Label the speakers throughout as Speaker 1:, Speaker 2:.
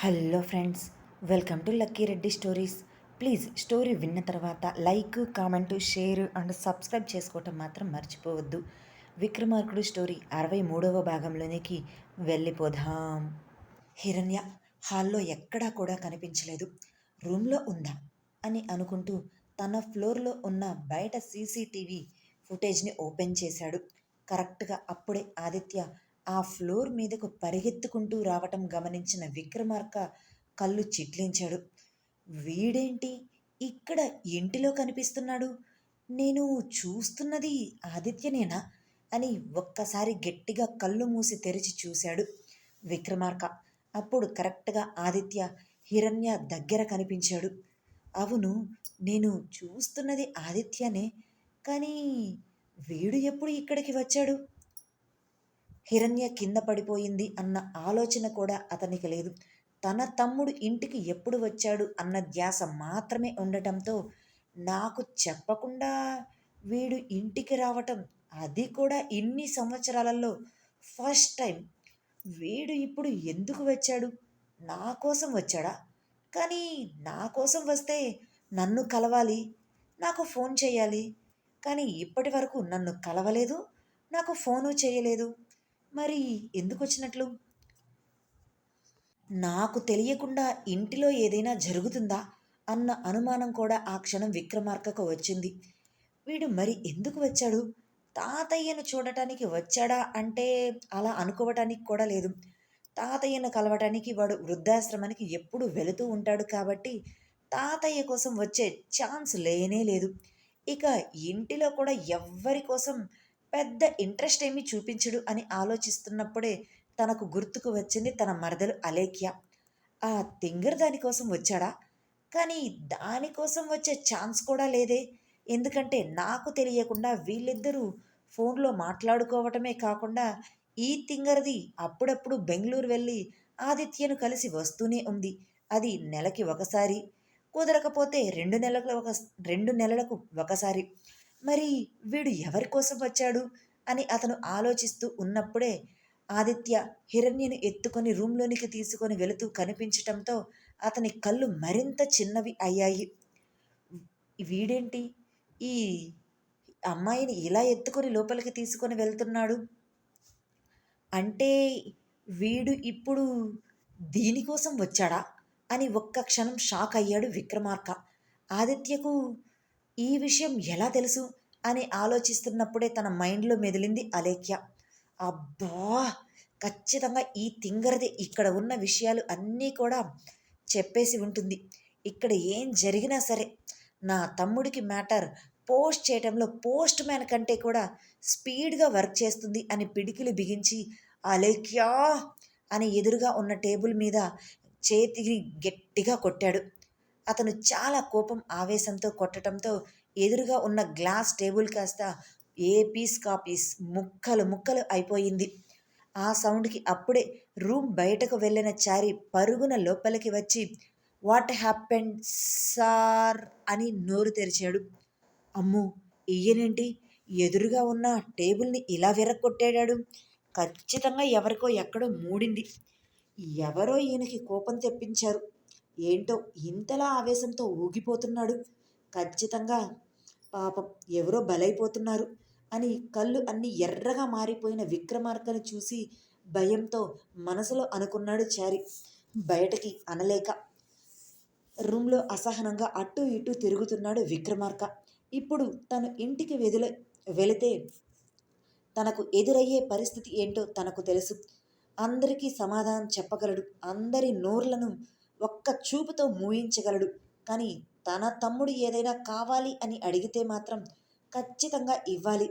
Speaker 1: Hello friends, welcome to Lucky Reddy stories. Please story విన్న తర్వాత like, comment, share and subscribe చేసుకోవటం మాత్రం మర్చిపోవద్దు. విక్రమార్కుడు స్టోరీ 63వ భాగంలోనికి వెళ్ళిపోదాం. హిరణ్య హాల్లో ఎక్కడా కూడా కనిపించలేదు. రూమ్లో ఉందా అని అనుకుంటూ తన ఫ్లోర్లో ఉన్న బయట సీసీటీవీ ఫుటేజ్ని ఓపెన్ చేశాడు. కరెక్ట్గా అప్పుడే ఆదిత్య ఆ ఫ్లోర్ మీదకు పరిగెత్తుకుంటూ రావటం గమనించిన విక్రమార్క కళ్ళు చిట్లించాడు. వీడేంటి ఇక్కడ ఇంటిలో కనిపిస్తున్నాడు? నేను చూస్తున్నది ఆదిత్యనేనా అని ఒక్కసారి గట్టిగా కళ్ళు మూసి తెరిచి చూశాడు విక్రమార్క. అప్పుడు కరెక్ట్గా ఆదిత్య హిరణ్య దగ్గర కనిపించాడు. అవును, నేను చూస్తున్నది ఆదిత్యనే, కానీ వీడు ఎప్పుడు ఇక్కడికి వచ్చాడు? హిరణ్య కింద పడిపోయింది అన్న ఆలోచన కూడా అతనికి లేదు. తన తమ్ముడు ఇంటికి ఎప్పుడు వచ్చాడు అన్న ధ్యాస మాత్రమే ఉండటంతో నాకు చెప్పకుండా వీడు ఇంటికి రావటం, అది కూడా ఇన్ని సంవత్సరాలలో ఫస్ట్ టైం. వీడు ఇప్పుడు ఎందుకు వచ్చాడు? నా కోసం వచ్చాడా? కానీ నా కోసం వస్తే నన్ను కలవాలి, నాకు ఫోన్ చేయాలి. కానీ ఇప్పటి వరకు నన్ను కలవలేదు, నాకు ఫోను చేయలేదు. మరి ఎందుకు వచ్చినట్లు? నాకు తెలియకుండా ఇంటిలో ఏదైనా జరుగుతుందా అన్న అనుమానం కూడా ఆ క్షణం విక్రమార్కకు వచ్చింది. వీడు మరి ఎందుకు వచ్చాడు? తాతయ్యను చూడటానికి వచ్చాడా అంటే అలా అనుకోవటానికి కూడా లేదు. తాతయ్యను కలవటానికి వాడు వృద్ధాశ్రమానికి ఎప్పుడు వెళుతూ ఉంటాడు కాబట్టి తాతయ్య కోసం వచ్చే ఛాన్స్ లేనే లేదు. ఇక ఇంటిలో కూడా ఎవ్వరి కోసం పెద్ద ఇంట్రెస్ట్ ఏమీ చూపించడు అని ఆలోచిస్తున్నప్పుడే తనకు గుర్తుకు వచ్చింది తన మరదలు అలేఖ్య. ఆ తింగర్ దానికోసం వచ్చాడా? కానీ దానికోసం వచ్చే ఛాన్స్ కూడా లేదే. ఎందుకంటే నాకు తెలియకుండా వీళ్ళిద్దరూ ఫోన్లో మాట్లాడుకోవటమే కాకుండా ఈ తింగర్ది అప్పుడప్పుడు బెంగళూరు వెళ్ళి ఆదిత్యను కలిసి వస్తూనే ఉంది. అది నెలకి ఒకసారి, కుదరకపోతే 2 నెలలకు ఒకసారి. మరి వీడు ఎవరి కోసం వచ్చాడు అని అతను ఆలోచిస్తూ ఉన్నప్పుడే ఆదిత్య హిరణ్యను ఎత్తుకొని రూంలోనికి తీసుకొని వెళుతూ కనిపించటంతో అతని కళ్ళు మరింత చిన్నవి అయ్యాయి. వీడేంటి ఈ అమ్మాయిని ఇలా ఎత్తుకొని లోపలికి తీసుకొని వెళ్తున్నాడు? అంటే వీడు ఇప్పుడు దీనికోసం వచ్చాడా అని ఒక్క క్షణం షాక్ అయ్యాడు విక్రమార్క. ఆదిత్యకు ఈ విషయం ఎలా తెలుసు అని ఆలోచిస్తున్నప్పుడే తన మైండ్లో మెదిలింది అలేఖ్య. అబ్బా, ఖచ్చితంగా ఈ తింగరది ఇక్కడ ఉన్న విషయాలు అన్నీ కూడా చెప్పేసి ఉంటుంది. ఇక్కడ ఏం జరిగినా సరే నా తమ్ముడికి మ్యాటర్ పోస్ట్ చేయటంలో పోస్ట్ మ్యాన్ కంటే కూడా స్పీడ్గా వర్క్ చేస్తుంది అని పిడికిలు బిగించి అలేఖ్యా అని ఎదురుగా ఉన్న టేబుల్ మీద చేతికి గట్టిగా కొట్టాడు. అతను చాలా కోపం ఆవేశంతో కొట్టడంతో ఎదురుగా ఉన్న గ్లాస్ టేబుల్ కాస్త ఏ పీస్ కాపీస్ ముక్కలు ముక్కలు అయిపోయింది. ఆ సౌండ్కి అప్పుడే రూమ్ బయటకు వెళ్ళిన చారి పరుగున లోపలికి వచ్చి వాట్ హ్యాపెండ్ సార్ అని నోరు తెరిచాడు. అమ్మో, ఈయనేంటి ఎదురుగా ఉన్న టేబుల్ని ఇలా విరక్కొట్టాడాడు? ఖచ్చితంగా ఎవరికో ఎక్కడో మూడింది. ఎవరో ఈయనకి కోపం తెప్పించారు. ఏంటో ఇంతలా ఆవేశంతో ఊగిపోతున్నాడు. ఖచ్చితంగా పాపం ఎవరో బలైపోతున్నారు అని కళ్ళు అన్నీ ఎర్రగా మారిపోయిన విక్రమార్కను చూసి భయంతో మనసులో అనుకున్నాడు చారి. బయటకి అనలేక రూమ్లో అసహనంగా అటు ఇటు తిరుగుతున్నాడు విక్రమార్క. ఇప్పుడు తను ఇంటికి వెళితే తనకు ఎదురయ్యే పరిస్థితి ఏంటో తనకు తెలుసు. అందరికీ సమాధానం చెప్పగలడు, అందరి నోర్లను ఒక్క చూపుతో మూయించగలడు. కానీ తన తమ్ముడు ఏదైనా కావాలి అని అడిగితే మాత్రం ఖచ్చితంగా ఇవ్వాలి.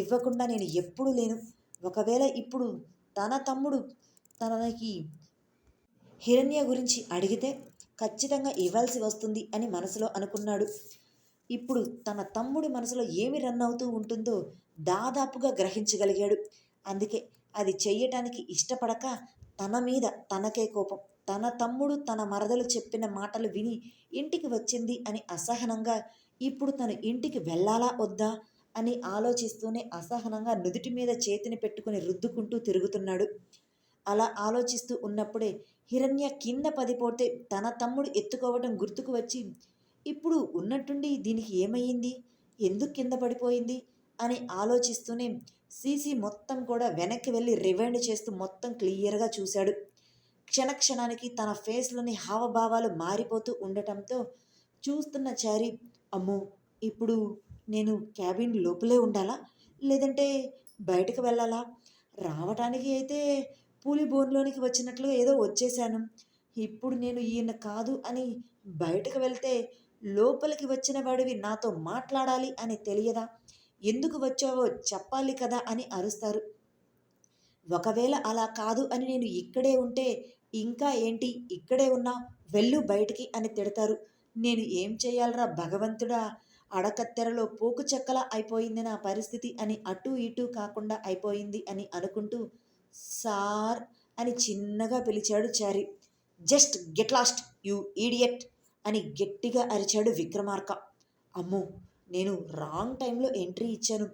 Speaker 1: ఇవ్వకుండా నేను ఎప్పుడూ లేను. ఒకవేళ ఇప్పుడు తన తమ్ముడు తనకి హిరణ్య గురించి అడిగితే ఖచ్చితంగా ఇవ్వాల్సి వస్తుంది అని మనసులో అనుకున్నాడు. ఇప్పుడు తన తమ్ముడి మనసులో ఏమి రన్ అవుతూ ఉంటుందో దాదాపుగా గ్రహించగలిగాడు. అందుకే అది చెయ్యటానికి ఇష్టపడక తన మీద తనకే కోపం. తన తమ్ముడు తన మరదలు చెప్పిన మాటలు విని ఇంటికి వచ్చింది అని అసహనంగా ఇప్పుడు తను ఇంటికి వెళ్ళాలా వద్దా అని ఆలోచిస్తూనే అసహనంగా నుదుటి మీద చేతిని పెట్టుకుని రుద్దుకుంటూ తిరుగుతున్నాడు. అలా ఆలోచిస్తూ ఉన్నప్పుడే హిరణ్య కింద పడిపోతే తన తమ్ముడు ఎత్తుకోవటం గుర్తుకు వచ్చి ఇప్పుడు ఉన్నట్టుండి దీనికి ఏమయ్యింది, ఎందుకు కింద పడిపోయింది అని ఆలోచిస్తూనే సీసీ మొత్తం కూడా వెనక్కి వెళ్ళి రివైండ్ చేస్తూ మొత్తం క్లియర్గా చూశాడు. క్షణక్షణానికి తన ఫేస్లోని హావభావాలు మారిపోతూ ఉండటంతో చూస్తున్న చారి, అమ్మో, ఇప్పుడు నేను క్యాబిన్ లోపలే ఉండాలా, లేదంటే బయటకు వెళ్ళాలా? రావటానికి అయితే పూలి బోన్లోనికి వచ్చినట్లుగా ఏదో వచ్చేశాను. ఇప్పుడు నేను ఈయన కాదు అని బయటకు వెళ్తే లోపలికి వచ్చిన వాడివి నాతో మాట్లాడాలి అని తెలియదా? ఎందుకు వచ్చావో చెప్పాలి కదా అని అరుస్తారు. ఒకవేళ అలా కాదు అని నేను ఇక్కడే ఉంటే ఇంకా ఏంటి ఇక్కడే ఉన్నా, వెళ్ళు బయటికి అని తిడతారు. నేను ఏం చేయాలరా భగవంతుడా, అడకత్తెరలో పోకు చెక్కలా అయిపోయింది నా పరిస్థితి అని అటూ ఇటూ కాకుండా అయిపోయింది అని అనుకుంటూ సార్ అని చిన్నగా పిలిచాడు Chari. Just get lost you idiot అని గట్టిగా అరిచాడు విక్రమార్క. అమ్మో, నేను రాంగ్ టైంలో ఎంట్రీ ఇచ్చాను.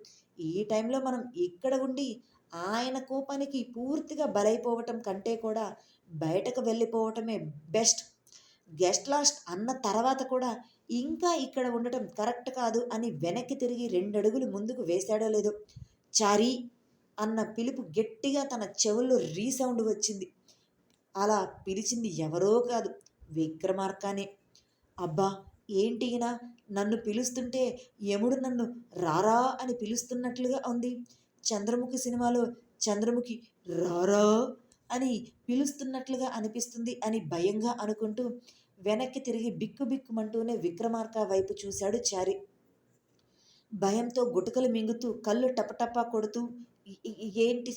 Speaker 1: ఈ టైంలో మనం ఇక్కడ ఉండి ఆయన కోపానికి పూర్తిగా బలైపోవటం కంటే కూడా బయటకు వెళ్ళిపోవటమే బెస్ట్. గెస్ట్ లాస్ట్ అన్న తర్వాత కూడా ఇంకా ఇక్కడ ఉండటం కరెక్ట్ కాదు అని వెనక్కి తిరిగి 2 అడుగులు ముందుకు వేశాడో లేదో చారీ అన్న పిలుపు గట్టిగా తన చెవుల్లో రీసౌండ్ వచ్చింది. అలా పిలిచింది ఎవరో కాదు, విక్రమార్కనే. అబ్బా, ఏంటి ఈయన నన్ను పిలుస్తుంటే యముడు నన్ను రారా అని పిలుస్తున్నట్లుగా ఉంది. చంద్రముఖి సినిమాలో చంద్రముఖి రారా అని పిలుస్తున్నట్లుగా అనిపిస్తుంది అని భయంగా అనుకుంటూ వెనక్కి తిరిగి బిక్కుబిక్కుమంటూనే విక్రమార్క వైపు చూశాడు చారి. భయంతో గుటకలు మింగుతూ కళ్ళు టపటపా కొడుతూ ఏంటి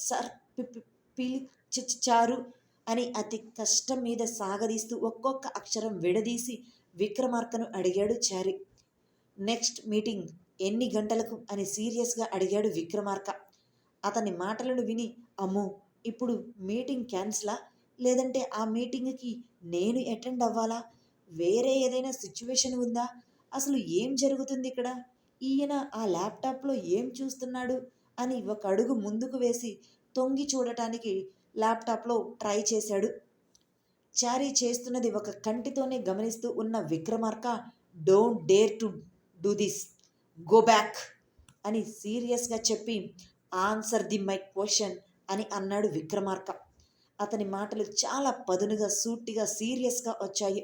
Speaker 1: సార్ పిలిచారు అని అతి కష్టం మీద సాగదీస్తూ ఒక్కొక్క అక్షరం విడదీసి విక్రమార్కను అడిగాడు చారి. నెక్స్ట్ మీటింగ్ ఎన్ని గంటలకు అని సీరియస్గా అడిగాడు విక్రమార్క. అతని మాటలను విని, అమ్మో, ఇప్పుడు మీటింగ్ క్యాన్సిలా, లేదంటే ఆ మీటింగ్కి నేను అటెండ్ అవ్వాలా, వేరే ఏదైనా సిచ్యువేషన్ ఉందా, అసలు ఏం జరుగుతుంది ఇక్కడ, ఈయన ఆ ల్యాప్టాప్లో ఏం చూస్తున్నాడు అని ఒక అడుగు ముందుకు వేసి తొంగి చూడటానికి ల్యాప్టాప్లో ట్రై చేశాడు. చారీ చేస్తున్నది ఒక కంటితోనే గమనిస్తూ ఉన్న Vikramarka, don't dare to do this, go back అని సీరియస్గా చెప్పి ఆన్సర్ ది మై క్వశ్చన్ అని అన్నాడు విక్రమార్క. అతని మాటలు చాలా పదునుగా సూటిగా సీరియస్గా వచ్చాయి.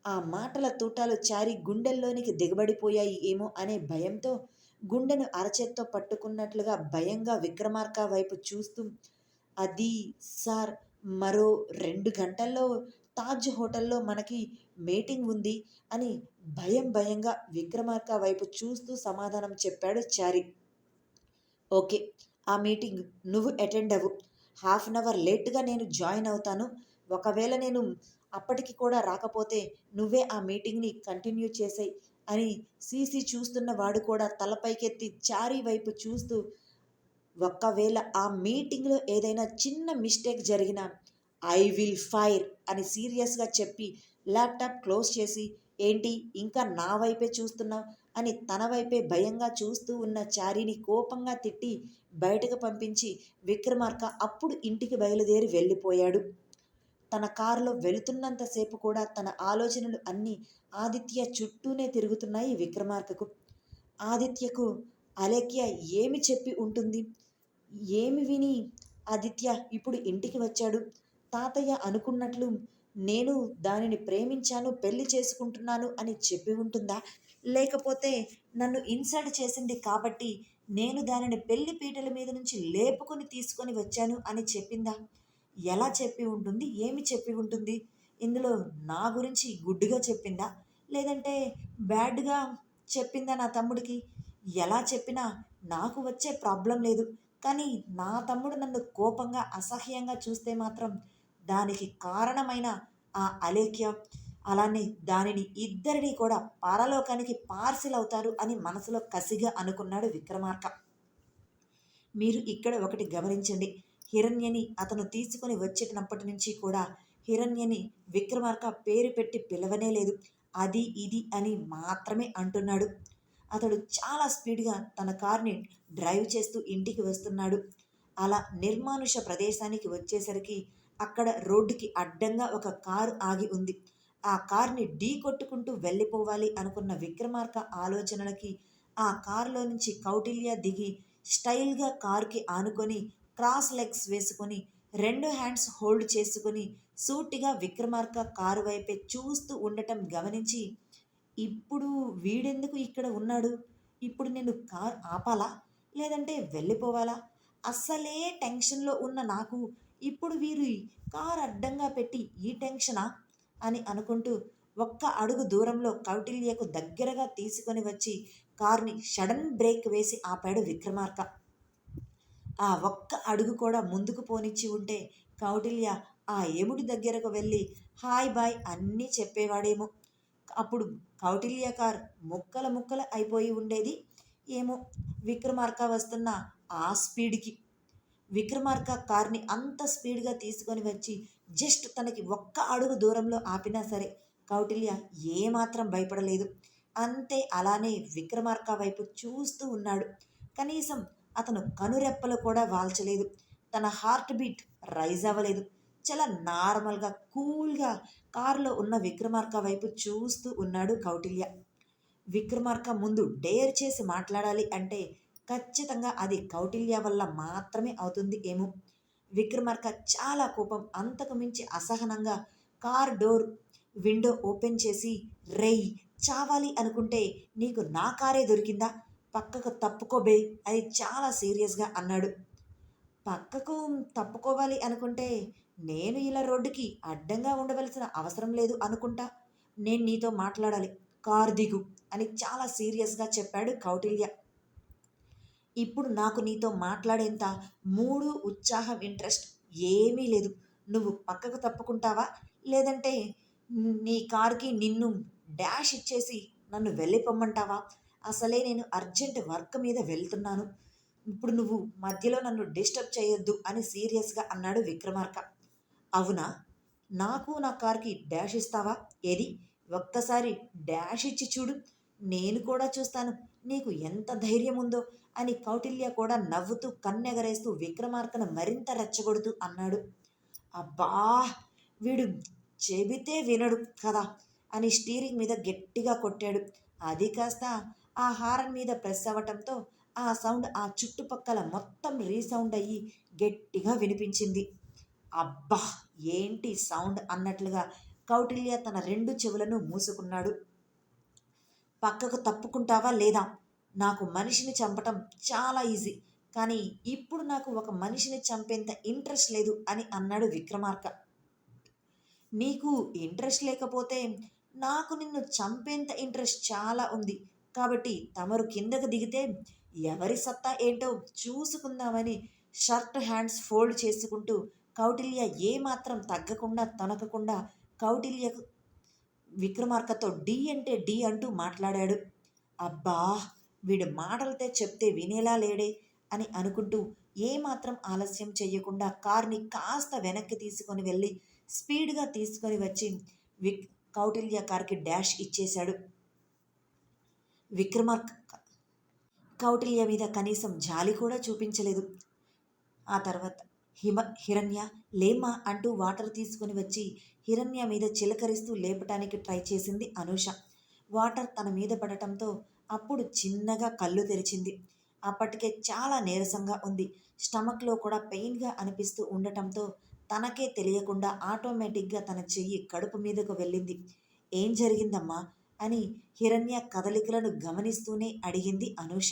Speaker 1: ఆ మాటల తూటాలు చారి గుండెల్లోనికి దిగబడిపోయాయి ఏమో అనే భయంతో గుండెను అరచేత్తో పట్టుకున్నట్లుగా భయంగా విక్రమార్క వైపు చూస్తూ, అది సార్, మరో 2 గంటల్లో తాజ్ హోటల్లో మనకి మీటింగ్ ఉంది అని భయంగా విక్రమార్క వైపు చూస్తూ సమాధానం చెప్పాడు చారి. ఓకే, ఆ మీటింగ్ నువ్వు అటెండ్ అవ్వు. 1/2 అవర్ లేట్గా నేను జాయిన్ అవుతాను. ఒకవేళ నేను అప్పటికి కూడా రాకపోతే నువ్వే ఆ మీటింగ్ని కంటిన్యూ చేసేయి అని సీసీ చూస్తున్న వాడు కూడా తలపైకెత్తి చారీ వైపు చూస్తూ, ఒక్కవేళ ఆ మీటింగ్లో ఏదైనా చిన్న మిస్టేక్ జరిగినా ఐ విల్ ఫైర్ అని సీరియస్గా చెప్పి ల్యాప్టాప్ క్లోజ్ చేసి, ఏంటి ఇంకా నా వైపే చూస్తున్నావు అని తన వైపే భయంగా చూస్తూ ఉన్న చారీని కోపంగా తిట్టి బయటకు పంపించి విక్రమార్క అప్పుడు ఇంటికి బయలుదేరి వెళ్ళిపోయాడు. తన కారులో వెళుతున్నంతసేపు కూడా తన ఆలోచనలు అన్నీ ఆదిత్య చుట్టూనే తిరుగుతున్నాయి విక్రమార్కకు. ఆదిత్యకు అలేఖ్య ఏమి చెప్పి ఉంటుంది, ఏమి విని ఆదిత్య ఇప్పుడు ఇంటికి వచ్చాడు? తాతయ్య అనుకున్నట్లు నేను దానిని ప్రేమించాను, పెళ్లి చేసుకుంటున్నాను అని చెప్పి ఉంటుందా, లేకపోతే నన్ను ఇన్సల్ట్ చేసింది కాబట్టి నేను దానిని పెళ్లి పీటల మీద నుంచి లేపుకొని తీసుకొని వచ్చాను అని చెప్పిందా? ఎలా చెప్పి ఉంటుంది, ఏమి చెప్పి ఉంటుంది? ఇందులో నా గురించి గుడ్డుగా చెప్పిందా, లేదంటే బ్యాడ్గా చెప్పిందా నా తమ్ముడికి? ఎలా చెప్పినా నాకు వచ్చే ప్రాబ్లం లేదు, కానీ నా తమ్ముడు నన్ను కోపంగా అసహ్యంగా చూస్తే మాత్రం దానికి కారణమైన ఆ అలేఖ్య, అలానే దానిని ఇద్దరిని కూడా పరలోకానికి పార్సిల్ అవుతారు అని మనసులో కసిగా అనుకున్నాడు విక్రమార్క. మీరు ఇక్కడ ఒకటి గమనించండి, హిరణ్యని అతను తీసుకొని వచ్చేటప్పటి నుంచి కూడా హిరణ్యని విక్రమార్క పేరు పెట్టి పిలవనే లేదు. అది ఇది అని మాత్రమే అంటున్నాడు. అతడు చాలా స్పీడ్గా తన కార్ని డ్రైవ్ చేస్తూ ఇంటికి వస్తున్నాడు. అలా నిర్మానుష ప్రదేశానికి వచ్చేసరికి అక్కడ రోడ్డుకి అడ్డంగా ఒక కారు ఆగి ఉంది. ఆ కార్ని ఢీ కొట్టుకుంటూ వెళ్ళిపోవాలి అనుకున్న విక్రమార్క ఆలోచనలకి ఆ కారులో నుంచి కౌటిల్య దిగి స్టైల్గా కారుకి ఆనుకొని క్రాస్ లెగ్స్ వేసుకొని 2 హ్యాండ్స్ హోల్డ్ చేసుకొని సూటిగా విక్రమార్క కారు వైపే చూస్తూ ఉండటం గమనించి, ఇప్పుడు వీడెందుకు ఇక్కడ ఉన్నాడు? ఇప్పుడు నేను కార్ ఆపాలా? లేదంటే వెళ్ళిపోవాలా? అస్సలే టెన్షన్‌లో ఉన్న నాకు ఇప్పుడు వీరు కార్ అడ్డంగా పెట్టి ఈ టెన్షనా? అని అనుకుంటూ ఒక్క అడుగు దూరంలో కౌటిల్యకు దగ్గరగా తీసుకొని వచ్చి కార్‌ని సడన్ బ్రేక్ వేసి ఆపాడు విక్రమార్క. ఆ ఒక్క అడుగు కూడా ముందుకు పోనిచ్చి ఉంటే కౌటిల్య ఆ ఎముడి దగ్గరకు వెళ్ళి హాయ్ బాయ్ అన్నీ చెప్పేవాడేమో. అప్పుడు కౌటిల్య కార్ ముక్కలు ముక్కలు అయిపోయి ఉండేది ఏమో విక్రమార్క వస్తున్న ఆ స్పీడ్కి. విక్రమార్క కార్ని అంత స్పీడ్గా తీసుకొని వచ్చి జస్ట్ తనకి ఒక్క అడుగు దూరంలో ఆపినా సరే కౌటిల్య ఏమాత్రం భయపడలేదు. అంతే అలానే విక్రమార్క వైపు చూస్తూ ఉన్నాడు. కనీసం అతను కనురెప్పలు కూడా వాల్చలేదు. తన హార్ట్ బీట్ రైజ్ అవ్వలేదు. చాలా నార్మల్గా కూల్గా కారులో ఉన్న విక్రమార్క వైపు చూస్తూ ఉన్నాడు కౌటిల్య. విక్రమార్క ముందు డేర్ చేసి మాట్లాడాలి అంటే ఖచ్చితంగా అది కౌటిల్య వల్ల మాత్రమే అవుతుంది ఏమో. విక్రమార్క చాలా కోపం అంతకు మించి అసహనంగా కార్ డోర్ విండో ఓపెన్ చేసి రేయ్ చావాలి అనుకుంటే నీకు నా కారే దొరికిందా? పక్కకు తప్పుకోబే అది చాలా సీరియస్గా అన్నాడు. పక్కకు తప్పుకోవాలి అనుకుంటే నేను ఇలా రోడ్డుకి అడ్డంగా ఉండవలసిన అవసరం లేదు అనుకుంటా. నేను నీతో మాట్లాడాలి. కారు దిగు అని చాలా సీరియస్గా చెప్పాడు కౌటిల్య. ఇప్పుడు నాకు నీతో మాట్లాడేంత మూడు ఉత్సాహం ఇంట్రెస్ట్ ఏమీ లేదు. నువ్వు పక్కకు తప్పుకుంటావా? లేదంటే నీ కారుకి నిన్ను డాష్ ఇచ్చేసి నన్ను వెళ్ళిపోమ్మంటావా? అసలే నేను అర్జెంట్ వర్క్ మీద వెళ్తున్నాను. ఇప్పుడు నువ్వు మధ్యలో నన్ను డిస్టర్బ్ చేయొద్దు అని సీరియస్గా అన్నాడు విక్రమార్క. అవునా? నాకు నా కార్కి డాష్ ఇస్తావా? ఏది ఒక్కసారి డాష్ ఇచ్చి చూడు. నేను కూడా చూస్తాను నీకు ఎంత ధైర్యం ఉందో అని కౌటిల్య కూడా నవ్వుతూ కన్నెగరేస్తూ విక్రమార్కను మరింత రెచ్చగొడుతూ అన్నాడు. అబ్బా! వీడు చెబితే వినడు కదా అని స్టీరింగ్ మీద గట్టిగా కొట్టాడు. అది కాస్త ఆ హారన్ మీద ప్రెస్ అవ్వటంతో ఆ సౌండ్ ఆ చుట్టుపక్కల మొత్తం రీసౌండ్ అయ్యి గట్టిగా వినిపించింది. అబ్బా! ఏంటి సౌండ్ అన్నట్లుగా కౌటిల్య తన 2 చెవులను మూసుకున్నాడు. పక్కకు తప్పుకుంటావా లేదా? నాకు మనిషిని చంపటం చాలా ఈజీ. కానీ ఇప్పుడు నాకు ఒక మనిషిని చంపేంత ఇంట్రెస్ట్ లేదు అని అన్నాడు విక్రమార్క. నీకు ఇంట్రెస్ట్ లేకపోతే నాకు నిన్ను చంపేంత ఇంట్రెస్ట్ చాలా ఉంది. కాబట్టి తమరు కిందకు దిగితే ఎవరి సత్తా ఏంటో చూసుకుందామని షర్ట్ హ్యాండ్స్ ఫోల్డ్ చేసుకుంటూ కౌటిల్య ఏమాత్రం తగ్గకుండా తొనకకుండా కౌటిల్యకు విక్రమార్కతో డి అంటే డి అంటూ మాట్లాడాడు. అబ్బా! వీడు మాటలతో చెప్తే వినేలా లేడే అని అనుకుంటూ ఏమాత్రం ఆలస్యం చేయకుండా కార్ని కాస్త వెనక్కి తీసుకొని వెళ్ళి స్పీడ్గా తీసుకొని వచ్చి విక్ కౌటిల్య కార్కి డాష్ ఇచ్చేశాడు. విక్రమార్క కౌటిల్య మీద కనీసం జాలి కూడా చూపించలేదు. ఆ తర్వాత హిరణ్య లేమా అంటూ వాటర్ తీసుకుని వచ్చి హిరణ్య మీద చిలకరిస్తూ లేపటానికి ట్రై చేసింది అనూష. వాటర్ తన మీద పడటంతో అప్పుడు చిన్నగా కళ్ళు తెరిచింది. అప్పటికే చాలా నీరసంగా ఉంది. స్టమక్లో కూడా పెయిన్గా అనిపిస్తూ ఉండటంతో తనకే తెలియకుండా ఆటోమేటిక్గా తన చెయ్యి కడుపు మీదకు వెళ్ళింది. ఏం జరిగిందమ్మా అని హిరణ్య కదలికలను గమనిస్తూనే అడిగింది అనూష.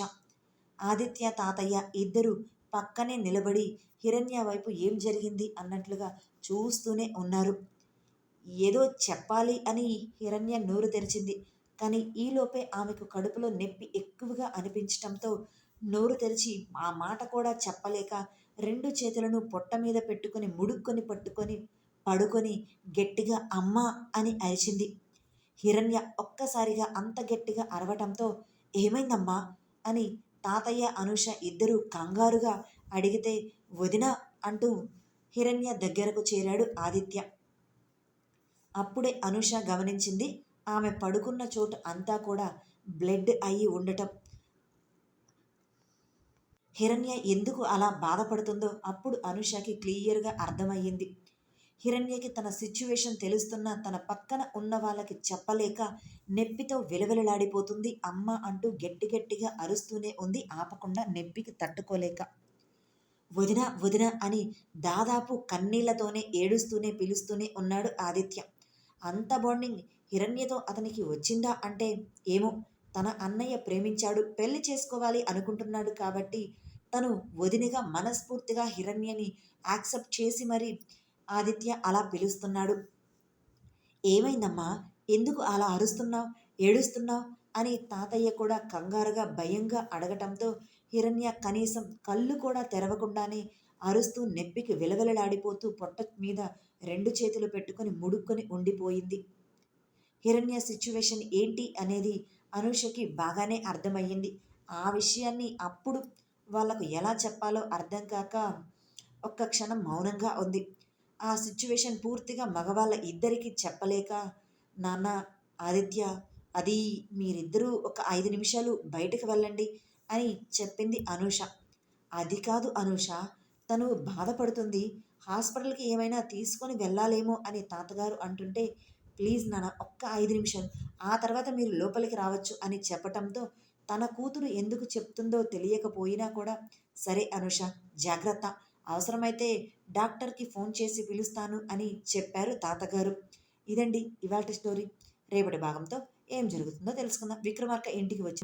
Speaker 1: ఆదిత్య తాతయ్య ఇద్దరు పక్కనే నిలబడి హిరణ్య వైపు ఏం జరిగింది అన్నట్లుగా చూస్తూనే ఉన్నారు. ఏదో చెప్పాలి అని హిరణ్య నోరు తెరిచింది. కానీ ఈలోపే ఆమెకు కడుపులో నొప్పి ఎక్కువగా అనిపించటంతో నోరు తెరిచి ఆ మాట కూడా చెప్పలేక 2 చేతులను పొట్ట మీద పెట్టుకొని ముడుక్కొని పట్టుకొని పడుకొని గట్టిగా అమ్మా అని అరిచింది. హిరణ్య ఒక్కసారిగా అంత గట్టిగా అరవటంతో ఏమైందమ్మా అని తాతయ్య అనూష ఇద్దరూ కంగారుగా అడిగితే వదిన అంటూ హిరణ్య దగ్గరకు చేరాడు ఆదిత్య. అప్పుడే అనూష గమనించింది ఆమె పడుకున్న చోటు అంతా కూడా బ్లడ్ అయి ఉండటం. హిరణ్య ఎందుకు అలా బాధపడుతుందో అప్పుడు అనూషకి క్లియర్గా అర్థమయ్యింది. హిరణ్యకి తన సిచ్యువేషన్ తెలుస్తున్నా తన పక్కన ఉన్న వాళ్ళకి చెప్పలేక నొప్పితో విలవిలలాడిపోతుంది. అమ్మ అంటూ గట్టి గట్టిగా అరుస్తూనే ఉంది, ఆపకుండా నొప్పికి తట్టుకోలేక. వదిన వదిన అని దాదాపు కన్నీళ్లతోనే ఏడుస్తూనే పిలుస్తూనే ఉన్నాడు ఆదిత్య. అంత బాండింగ్ హిరణ్యతో అతనికి వచ్చిందా అంటే ఏమో, తన అన్నయ్య ప్రేమించాడు, పెళ్లి చేసుకోవాలి అనుకుంటున్నాడు కాబట్టి తను వదినగా మనస్ఫూర్తిగా హిరణ్యని యాక్సెప్ట్ చేసి మరి ఆదిత్య అలా పిలుస్తున్నాడు. ఏమైందమ్మా, ఎందుకు అలా అరుస్తున్నావు, ఏడుస్తున్నావు అని తాతయ్య కూడా కంగారుగా భయంగా అడగటంతో హిరణ్య కనీసం కళ్ళు కూడా తెరవకుండానే అరుస్తూ నొప్పికి విలవిలలాడిపోతూ పొట్ట మీద రెండు చేతులు పెట్టుకుని ముడుక్కొని ఉండిపోయింది. హిరణ్య సిచ్యువేషన్ ఏంటి అనేది అనూషకి బాగానే అర్థమయ్యింది. ఆ విషయాన్ని అప్పుడు వాళ్లకు ఎలా చెప్పాలో అర్థం కాక ఒక్క క్షణం మౌనంగా ఉంది. ఆ సిచ్యువేషన్ పూర్తిగా మగవాళ్ళ ఇద్దరికీ చెప్పలేక, నాన్న ఆదిత్య, అది మీరిద్దరూ ఒక 5 నిమిషాలు బయటకు వెళ్ళండి అని చెప్పింది అనూష. అది కాదు అనూష, తను బాధపడుతుంది, హాస్పిటల్కి ఏమైనా తీసుకొని వెళ్ళాలేమో అని తాతగారు అంటుంటే, ప్లీజ్ నాన్న ఒక్క 5 నిమిషాలు, ఆ తర్వాత మీరు లోపలికి రావచ్చు అని చెప్పటంతో తన కూతురు ఎందుకు చెప్తుందో తెలియకపోయినా కూడా, సరే అనూష జాగ్రత్త, అవసరమైతే డాక్టర్కి ఫోన్ చేసి పిలుస్తాను అని చెప్పారు తాతగారు. ఇదండి ఇవాల్టి స్టోరీ. రేపటి భాగంతో ఏం జరుగుతుందో తెలుసుకుందాం. విక్రమార్క ఇంటికి వచ్చి